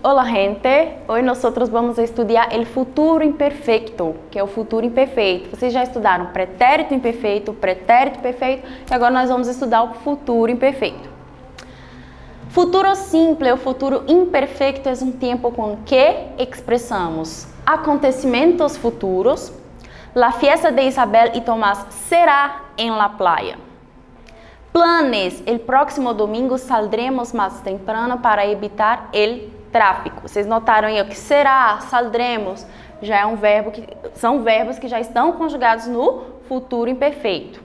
Hola gente, hoje nós vamos estudar o futuro imperfeito, que é o futuro imperfeito. Vocês já estudaram pretérito imperfeito, pretérito perfeito e agora nós vamos estudar o futuro imperfeito. Futuro simple ou futuro imperfeito é um tempo com que expressamos acontecimentos futuros. La fiesta de Isabel y Tomás será en la playa. Planes, el próximo domingo saldremos mais temprano para evitar el tráfico. Vocês notaram aí que será, saldremos, já é um verbo que são verbos que já estão conjugados no futuro imperfeito.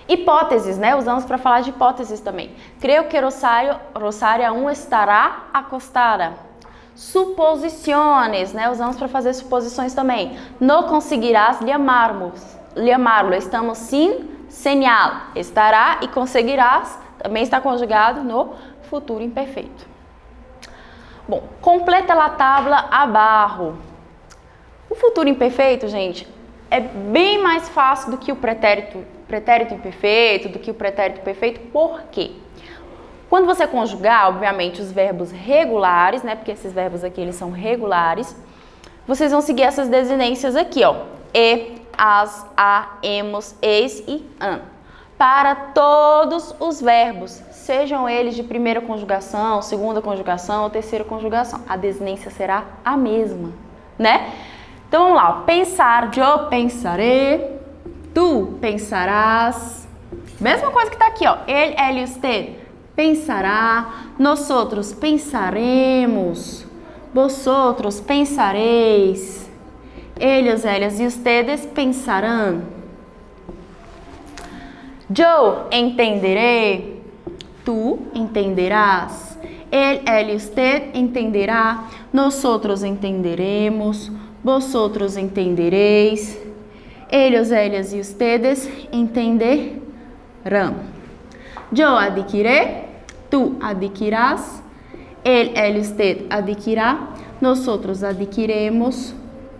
Hipóteses, né? Usamos para falar de hipóteses também. Creio que Rosário aún estará acostada. Suposições, né? Usamos para fazer suposições também. Não conseguirás llamarlo. Estamos sem señal. Estará e conseguirás também está conjugado no futuro imperfeito. Bom, completa a tabla abaixo. O futuro imperfeito, gente, é bem mais fácil do que o pretérito imperfeito, do que o pretérito perfeito. Por quê? Quando você conjugar, obviamente, os verbos regulares, né? Porque esses verbos aqui, eles são regulares. Vocês vão seguir essas desinências aqui, ó. E, as, a, emos, eis e an. Para todos os verbos, sejam eles de primeira conjugação, segunda conjugação ou terceira conjugação. A desinência será a mesma, né? Então, vamos lá. Pensar, eu pensaré, tu pensarás. Mesma coisa que tá aqui, ó. Ele, ela e usted pensará. Nosotros pensaremos. Vosotros pensareis. Ellos, ellas e ustedes pensarán. Eu entenderé, tu entenderás, ele, ela e usted entenderá, nosotros entenderemos, vosotros entendereis, ellos, ellas e ustedes entenderão. Eu adquiriré, tu adquirirás, ele, ela e usted adquirirá, nosotros adquiriremos,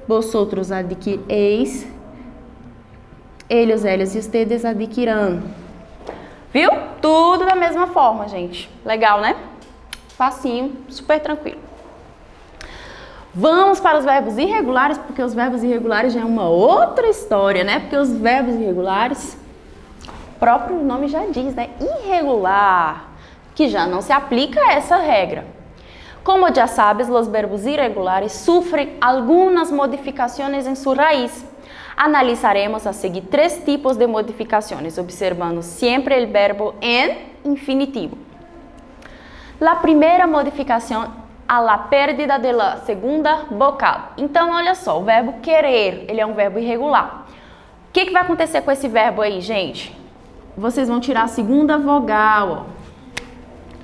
vosotros adquireis, eles, elas e ustedes adquirirão. Viu? Tudo da mesma forma, gente. Legal, né? Facinho, super tranquilo. Vamos para os verbos irregulares, porque os verbos irregulares já é uma outra história, né? Porque os verbos irregulares, o próprio nome já diz, né? Irregular, que já não se aplica a essa regra. Como já sabes, os verbos irregulares sofrem algumas modificações em sua raiz. Analisaremos a seguir 3 tipos de modificações, observando sempre o verbo em infinitivo. A primeira modificação a la pérdida de la segunda vocal. Então, olha só, o verbo querer, ele é um verbo irregular. O que vai acontecer com esse verbo aí, gente? Vocês vão tirar a segunda vogal, ó.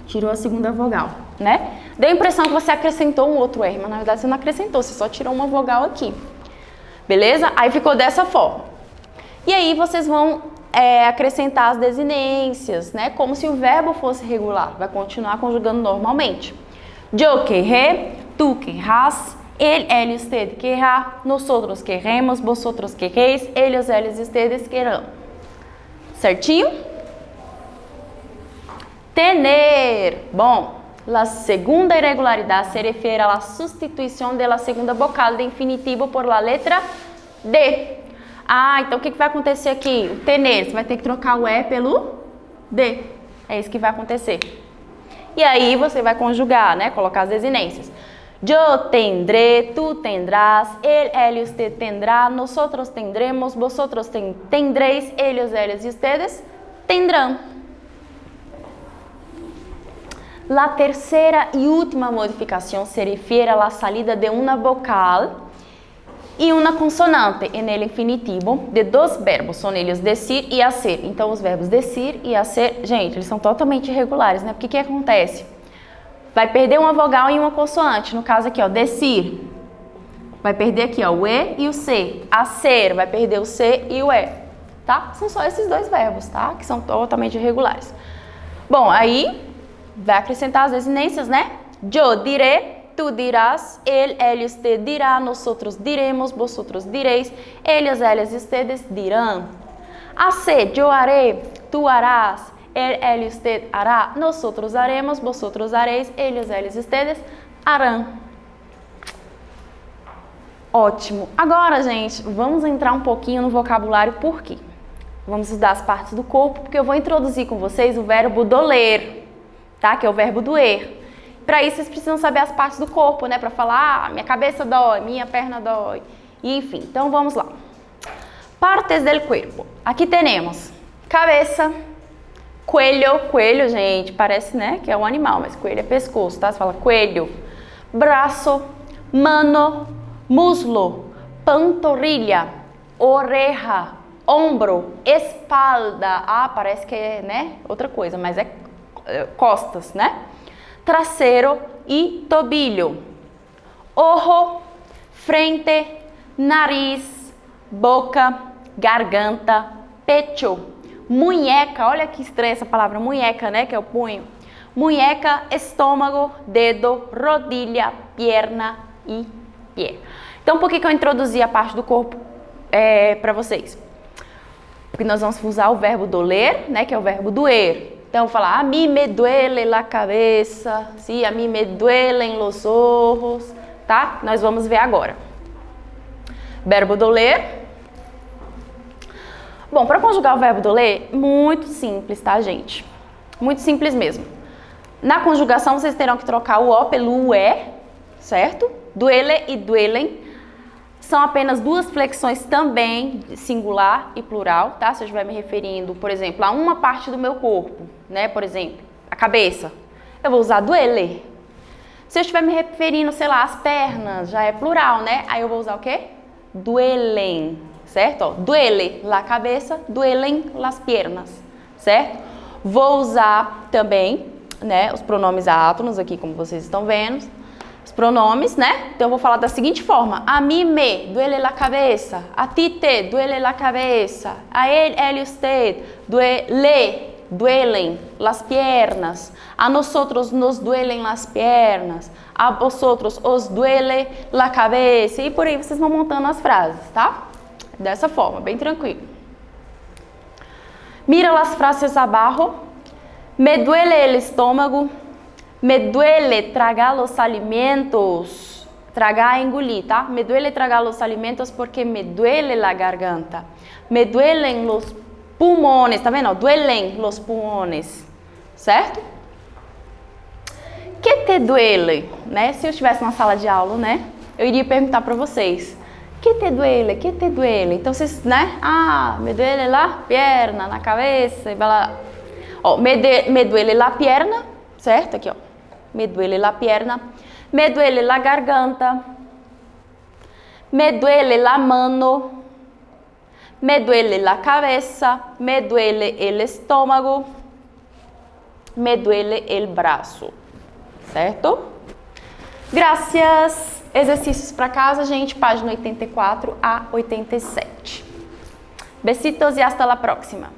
Tirou a segunda vogal, né? Deu a impressão que você acrescentou um outro R, mas na verdade você não acrescentou, você só tirou uma vogal aqui. Beleza? Aí ficou dessa forma. E aí vocês vão acrescentar as desinências, né? Como se o verbo fosse regular. Vai continuar conjugando normalmente. Eu querré, tu querrás, ele, ela e usted querrá, nosotros queremos, vosotros querreis, ellos, elas e ustedes querrão. Certinho? Tener. Bom, a segunda irregularidade se refere à substituição da segunda vocal de infinitivo por la letra D. Ah, então o que vai acontecer aqui? O tener, você vai ter que trocar o E pelo D. É isso que vai acontecer. E aí você vai conjugar, né? Colocar as desinências. Eu tendré, tu tendrás, ele, ela e usted tendrá, nosotros tendremos, vosotros tendréis, ellos, ellas e ustedes tendrão. A terceira e última modificação se refere à salida de uma vocal e uma consonante en el infinitivo de 2 verbos, são eles decir e hacer. Então, os verbos decir e hacer, gente, eles são totalmente irregulares, né? Porque o que acontece? Vai perder uma vogal e uma consoante. No caso aqui, ó, decir, vai perder aqui, ó, o E e o C. Hacer, vai perder o C e o E, tá? São só esses 2 verbos, tá? Que são totalmente irregulares. Bom, aí vai acrescentar as desinências, né? Eu diré, tu dirás, ele, ela e usted dirá, nosotros diremos, vosotros direis, ellos, ellas e ustedes dirão. Hacer, eu haré, tu harás, él y usted hará, nosotros haremos, vosotros haréis, ellos, eles, ustedes harão. Ótimo. Agora, gente, vamos entrar um pouquinho no vocabulário por quê? Vamos estudar as partes do corpo, porque eu vou introduzir com vocês o verbo doler, tá? Que é o verbo doer. Para isso, vocês precisam saber as partes do corpo, né? Para falar, minha cabeça dói, minha perna dói, e enfim. Então, vamos lá. Partes del cuerpo. Aqui temos cabeça, coelho, gente, parece, né, que é um animal, mas coelho é pescoço, tá? Você fala coelho. Braço, mano, muslo, pantorrilha, oreja, ombro, espalda, parece que é, né, outra coisa, mas é costas, né? Traseiro e tobilho. Ojo, frente, nariz, boca, garganta, pecho. Munheca, olha que estranha essa palavra, munheca, né, que é o punho. Munheca, estômago, dedo, rodilha, perna e pé. Então, por que eu introduzi a parte do corpo para vocês? Porque nós vamos usar o verbo doler, né, que é o verbo doer. Então, eu vou falar, a mí me duele la cabeza, sí, a mí me duelen los ojos, tá? Nós vamos ver agora. Verbo doler. Bom, para conjugar o verbo doler, muito simples, tá, gente? Muito simples mesmo. Na conjugação, vocês terão que trocar o O pelo UE, certo? Duele e duelen. São apenas duas flexões também, singular e plural, tá? Se eu estiver me referindo, por exemplo, a uma parte do meu corpo, né? Por exemplo, a cabeça, eu vou usar duele. Se eu estiver me referindo, sei lá, às pernas, já é plural, né? Aí eu vou usar o quê? Duelen, certo? Ó, duele la cabeça, duelen las piernas, certo? Vou usar também, né, os pronomes átonos aqui, como vocês estão vendo. Os pronomes, né? Então eu vou falar da seguinte forma: a mí me duele la cabeza, a ti te duele la cabeza, a él y usted duelen las piernas, a nosotros nos duelen las piernas, a vosotros os duele la cabeza, e por aí vocês vão montando as frases, tá? Dessa forma, bem tranquilo. Mira las frases abajo. Me duele el estómago. Me duele tragar los alimentos. Tragar é engolir, tá? Me duele tragar los alimentos porque me duele la garganta. Me duelen los pulmones, tá vendo? Duelen los pulmones, certo? Que te duele, né? Se eu estivesse numa sala de aula, né? Eu iria perguntar para vocês. Que te duele? Que te duele? Então vocês, né? Me duele la pierna, na cabeça, e vai lá. Ó, me duele la pierna, certo? Aqui, ó. Me duele la pierna, me duele la garganta, me duele la mano, me duele la cabeza, me duele el estómago, me duele el braço, certo? Graças. Exercícios para casa, gente, página 84 a 87. Besitos e hasta la próxima.